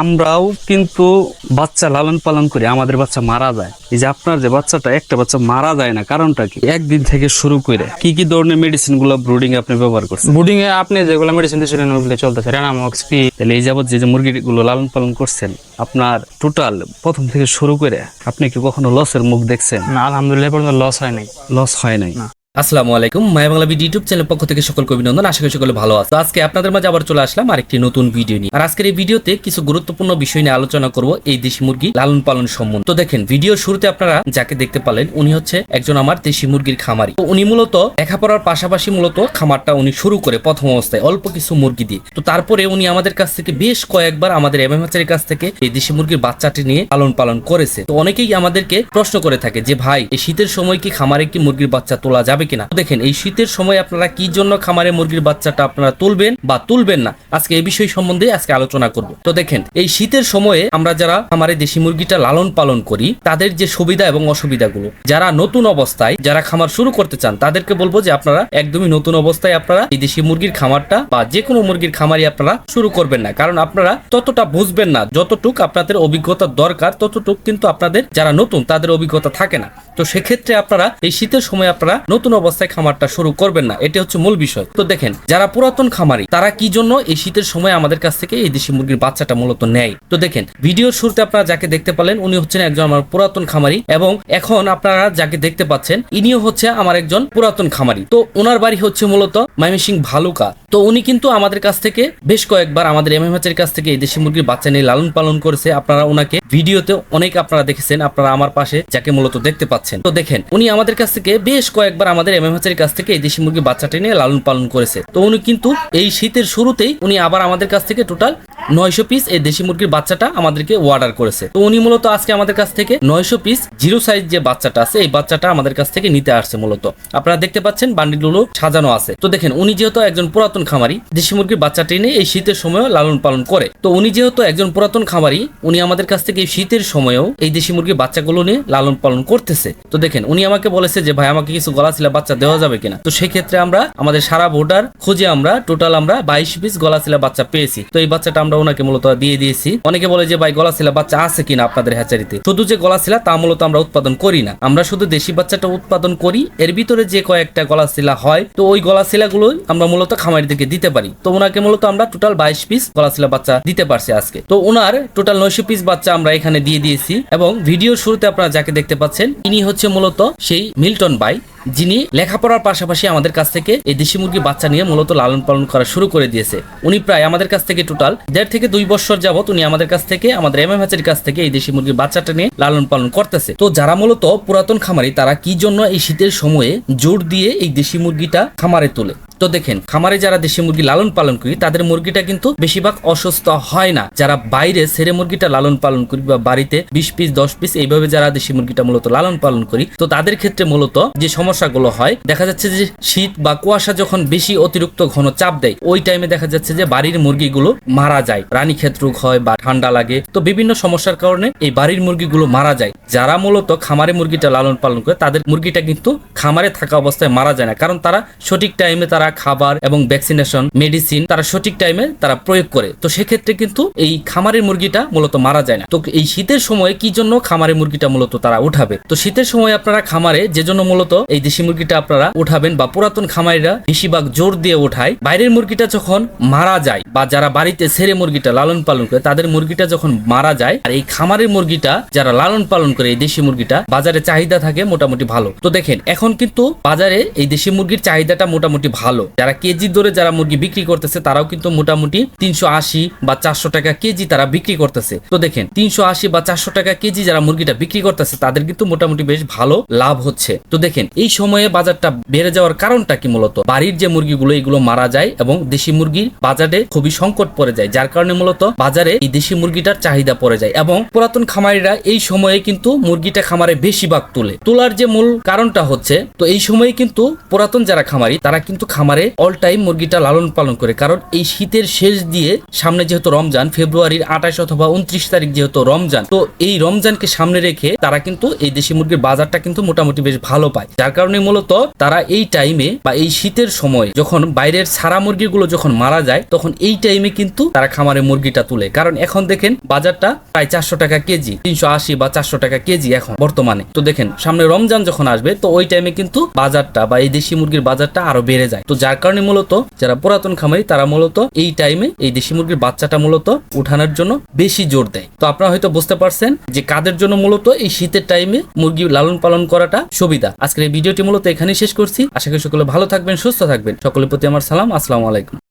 আমরাও কিন্তু বাচ্চা লালন পালন করি, আমাদের বাচ্চা মারা যায়। এই যে আপনার যে বাচ্চাটা, একটা বাচ্চা মারা যায় না, কারণটা কি? একদিন থেকে শুরু করে কি কি ধরনের মেডিসিন গুলো ব্রুডিং আপনি ব্যবহার করছেন? বুডিং এ আপনি যেগুলো মেডিসিন দিয়েছিলেন ওগুলো চলতেছে, রেনামক্স পি। তাহলে এই যাবত যে মুরগিগুলো লালন পালন করছেন, আপনার টোটাল প্রথম থেকে শুরু করে আপনি কি কখনো লসের মুখ দেখছেন? না, আলহামদুলিল্লাহ পর্যন্ত লস হয় নাই। লস হয় নাই। আসসালামু আলাইকুম, মায়া বাংলা ভিডিও ইউটিউব চ্যানেল পক্ষ থেকে সকলকে অভিনন্দন। আশা করি সকলে ভালো আছে। আজকে আপনাদের মাঝে আবার চলে আসলাম আরেকটি নতুন ভিডিও নিয়ে। আর আজকের এই ভিডিওতে কিছু গুরুত্বপূর্ণ বিষয় নিয়ে আলোচনা করব এই দেশি মুরগি লালন পালন সম্বন্ধে। তো দেখেন, ভিডিওর শুরুতে আপনারা যাকে দেখতে পালেন উনি হচ্ছে একজন আমার দেশি মুরগির খামারি। তো উনি মূলত লেখাপড়ার পাশাপাশি মূলত খামারটা উনি শুরু করে প্রথম অবস্থায় অল্প কিছু মুরগি দিয়ে। তো তারপরে উনি আমাদের কাছ থেকে বেশ কয়েকবার আমাদের এমএমএচের কাছ থেকে এই দেশি মুরগির বাচ্চাটি নিয়ে লালন পালন করেছে। তো অনেকেই আমাদেরকে প্রশ্ন করে থাকে যে ভাই, এই শীতের সময় কি খামারে কি মুরগির বাচ্চা তোলা যাবে কিনা? তো দেখেন, এই শীতের সময় আপনারা কি জন্য খামারে মুরগির বাচ্চাটা আপনারা তুলবেন বা তুলবেন না, আজকে এই বিষয় সম্বন্ধে আজকে আলোচনা করব। তো দেখেন, এই শীতের সময়ে আমরা যারা খামারে দেশি মুরগিটা লালন পালন করি তাদের যে সুবিধা এবং অসুবিধাগুলো, যারা নতুন অবস্থায় যারা খামার শুরু করতে চান তাদেরকে বলবো যে আপনারা একদমই নতুন অবস্থায় আপনারা এই দেশি মুরগির খামারটা বা যে কোনো মুরগির খামারই আপনারা শুরু করবেন না, কারণ আপনারা ততটা বুঝবেন না। যতটুক আপনাদের অভিজ্ঞতা দরকার ততটুক কিন্তু আপনাদের যারা নতুন তাদের অভিজ্ঞতা থাকে না। তো সেক্ষেত্রে আপনারা এই শীতের সময় আপনারা নতুন অবস্থায় খামারটা শুরু করবেন না, এটা হচ্ছে মূল বিষয়। তো দেখেন, যারা পুরাতন খামারি তারা কি জন্য এই শীতের সময় আমাদের কাছ থেকে এই দেশি মুরগির বাচ্চাটা মূলত নেয়। তো দেখেন, ভিডিওর শুরুতে আপনারা যাকে দেখতে পেলেন উনি হচ্ছেন একজন আমার পুরাতন খামারি, এবং এখন আপনারা যাকে দেখতে পাচ্ছেন ইনিও হচ্ছে আমার একজন পুরাতন খামারি। তো ওনার বাড়ি হচ্ছে মূলত ময়মনসিংহ ভালুকা। তো উনি কিন্তু আমাদের কাছ থেকে বেশ কয়েকবার আমাদের এমএমএচের কাছ থেকে এই দেশি মুরগির বাচ্চা নিয়ে লালন পালন করেছে। আপনারা ওনাকে ভিডিওতে অনেক আপনারা দেখেছেন, আপনারা আমার পাশে যাকে মূলত দেখতে পাচ্ছেন। তো দেখেন, উনি আমাদের কাছ থেকে বেশ কয়েকবার আমাদের এমএমএচের কাছ থেকে এই দেশি মুরগির বাচ্চাটা নিয়ে লালন পালন করেছে। তো উনি কিন্তু এই শীতের শুরুতেই উনি আবার আমাদের কাছ থেকে টোটাল 900 পিস এই দেশি মুরগির বাচ্চাটা আমাদেরকে অর্ডার করেছে। তো উনি মূলত আজকে আমাদের কাছ থেকে 900 পিস জিরো সাইজ যে বাচ্চাটা আছে এই বাচ্চাটা আমাদের কাছ থেকে নিতে আসছে। মূলত আপনারা দেখতে পাচ্ছেন বান্ডিলগুলো সাজানো আছে। তো দেখেন, উনি যেহেতু একজন পুরাতন খামারি, দেশি মুরগির বাচ্চাটি নিয়ে এই শীতের সময়ও লালন পালন করে। তো উনি যেহেতু একজন পুরাতন খামারি, উনি আমাদের কাছ থেকে এই শীতের সময়ও এই দেশি মুরগির বাচ্চাগুলো নিয়ে লালন পালন করতেছে। তো দেখেন, উনি আমাকে বলেছে যে ভাই, আমাকে কিছু গলাচিলা বাচ্চা দেওয়া যাবে কিনা। তো সেক্ষেত্রে আমরা আমাদের সারা ভোটার খুঁজে আমরা টোটাল 22 পিস গলাচিলা বাচ্চা পেয়েছি। তো এই বাচ্চাটা আমরা ওনাকে মূলত দিয়ে দিয়েছি। অনেকে বলে যে ভাই, গলাচিলা বাচ্চা আছে কিনা আপনাদের হ্যাচারিতে। শুধু যে গলাচিলা তা মূলত আমরা উৎপাদন করি না, আমরা শুধু দেশি বাচ্চাটা উৎপাদন করি। এর ভিতরে যে কয়েকটা গলাচিলা হয়, তো ওই গলাচিলা গুলো আমরা মূলত খামারিদেরকে দিতে পারি। তো ওনাকে মূলত আমরা টোটাল 22 পিস গলাচিলা বাচ্চা দিতে পারছি আজকে। তো ওনার টোটাল 900 পিস বাচ্চা আমরা এখানে দিয়ে দিয়েছি। এবং ভিডিওর শুরুতে আপনারা যাকে দেখতে পাচ্ছেন ইনি হচ্ছে মূলত সেই মিল্টন ভাই, যিনি লেখাপড়ার পাশাপাশি আমাদের কাছ থেকে এই দেশি মুরগির বাচ্চা নিয়ে মূলত লালন পালন করা শুরু করে দিয়েছে। উনি প্রায় আমাদের কাছ থেকে টোটাল 1.5 থেকে 2 বছর যাবত উনি আমাদের কাছ থেকে আমাদের এমএমএচের কাছ থেকে এই দেশি মুরগির বাচ্চাটা নিয়ে লালন পালন করতেছে। তো যারা মূলত পুরাতন খামারি তারা কি জন্য এই শীতের সময়ে জোর দিয়ে এই দেশি মুরগিটা খামারে তোলে। তো দেখেন, খামারে যারা দেশি মুরগি লালন পালন করি তাদের মুরগিটা কিন্তু বেশিরভাগ অসুস্থ হয় না। যারা বাইরে ছেড়ে মুরগিটা লালন পালন করি বা বাড়িতে 20 পিস 10 পিস এইভাবে যারা দেশি মুরগিটা মূলত লালন পালন করি, তো তাদের ক্ষেত্রে মূলত যে সমস্যাগুলো হয়, দেখা যাচ্ছে যে শীত বা কুয়াশা যখন বেশি অতিরিক্ত ঘন চাপ দেয়, ওই টাইমে দেখা যাচ্ছে যে বাড়ির মুরগিগুলো মারা যায়, রানীক্ষেত রোগ হয় বা ঠান্ডা লাগে। তো বিভিন্ন সমস্যার কারণে এই বাড়ির মুরগিগুলো মারা যায়। যারা মূলত খামারে মুরগিটা লালন পালন করে তাদের মুরগিটা কিন্তু খামারে থাকা অবস্থায় মারা যায় না, কারণ তারা সঠিক টাইমে তারা খাবার এবং ভ্যাকসিনেশন মেডিসিন তারা সঠিক টাইমে তারা প্রয়োগ করে। তো সেক্ষেত্রে কিন্তু এই খামারের মুরগিটা মূলত মারা যায় না। তো এই শীতের সময় কি জন্য খামারের মুরগিটা মূলত তারা উঠাবে? তো শীতের সময় আপনারা খামারে যে জন্য মূলত এই দেশি মুরগিটা আপনারা উঠাবেন বা পুরাতন খামারিরা বেশিরভাগ জোর দিয়ে উঠায়, বাইরের মুরগিটা যখন মারা যায় বা যারা বাড়িতে ছেড়ে মুরগিটা লালন পালন করে তাদের মুরগিটা যখন মারা যায়, আর এই খামারের মুরগিটা যারা লালন পালন করে এই দেশি মুরগিটা বাজারে চাহিদা থাকে মোটামুটি ভালো। তো দেখেন, এখন কিন্তু বাজারে এই দেশি মুরগির চাহিদাটা মোটামুটি ভালো। যারা কেজি ধরে যারা মুরগি বিক্রি করতেছে তারাও কিন্তু মোটামুটি 380 বা 400 টাকা কেজি তারা বিক্রি করতেছে। তো দেখেন, 380 বা 400 টাকা কেজি যারা মুরগিটা বিক্রি করতেছে তাদের কিন্তু মোটামুটি বেশ ভালো লাভ হচ্ছে। তো দেখেন, এই সময়ে বাজারটা বেড়ে যাওয়ার কারণটা কি? মূলত বাড়ির যে মুরগিগুলো এগুলো মারা যায় এবং দেশি মুরগির বাজারে খুবই সংকট পড়ে যায়, যার কারণে মূলত বাজারে এই দেশি মুরগিটার চাহিদা পড়ে যায়। এবং পুরাতন খামারিরা এই সময়ে কিন্তু কিন্তু মুরগিটা খামারে বেশিরভাগ তোলার যে মূল কারণটা হচ্ছে, তো এই সময় কিন্তু পুরাতন যারা খামারি তারা কিন্তু খামারে অল টাইম মুরগিটা লালন পালন করে, কারণ এই শীতের শেষ দিয়ে সামনে যেহেতু রমজান, ফেব্রুয়ারির 28 অথবা 29 তারিখ যেহেতু রমজান, তো এই রমজানকে সামনে রেখে তারা কিন্তু এই দেশি মুরগির বাজারটা কিন্তু মোটামুটি বেশ ভালো পায়। যার কারণে মূলত তারা এই টাইমে বা এই শীতের সময় যখন বাইরের সারা মুরগিগুলো যখন মারা যায়, তখন এই টাইমে কিন্তু তারা খামারে মুরগিটা তুলে। কারণ এখন দেখেন বাজারটা প্রায় 400 টাকা কেজি, 380 বা 400 টাকা কেজি এখন বর্তমানে। তো দেখেন সামনে রমজান যখন আসবে, তো ওই টাইমে কিন্তু বাজারটা বা এই দেশি মুরগির বাজারটা আরো বেড়ে যায়। তো যার কারণে মূলত যারা পুরাতন খামারি তারা মূলত এই টাইমে এই দেশি মুরগির বাচ্চাটা মূলত উঠানোর জন্য বেশি জোর দেয়। তো আপনারা হয়তো বুঝতে পারছেন যে কাদের জন্য মূলত এই শীতের টাইমে মুরগি লালন পালন করাটা সুবিধা। আজকের এই ভিডিওটি মূলত এখানেই শেষ করছি। আশা করি সকলে ভালো থাকবেন, সুস্থ থাকবেন। সকলের প্রতি আমার সালাম, আসসালামু আলাইকুম।